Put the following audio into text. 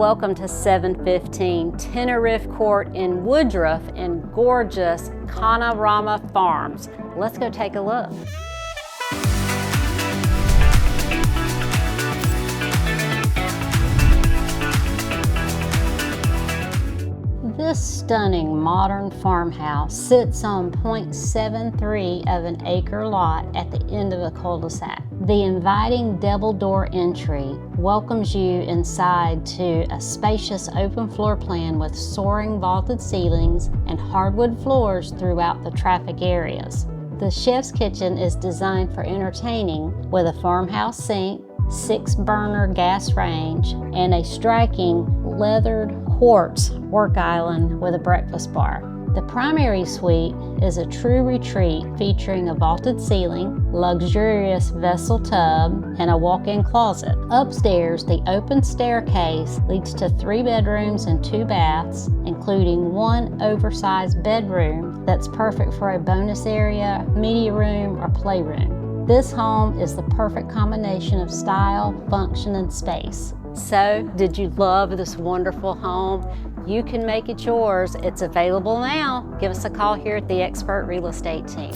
Welcome to 715 Tenerriffe Court in Woodruff in gorgeous Panorama Farms. Let's go take a look. This stunning modern farmhouse sits on 0.73 of an acre lot at the end of a cul-de-sac. The inviting double door entry welcomes you inside to a spacious open floor plan with soaring vaulted ceilings and hardwood floors throughout the traffic areas. The chef's kitchen is designed for entertaining with a farmhouse sink, 6-burner gas range, and a striking leathered quartz work island with a breakfast bar. The primary suite is a true retreat featuring a vaulted ceiling, luxurious vessel tub, and a walk-in closet. Upstairs, the open staircase leads to 3 bedrooms and 2 baths, including 1 oversized bedroom that's perfect for a bonus area, media room, or playroom. This home is the perfect combination of style, function, and space. So, did you love this wonderful home? You can make it yours. It's available now. Give us a call here at the Expert Real Estate Team.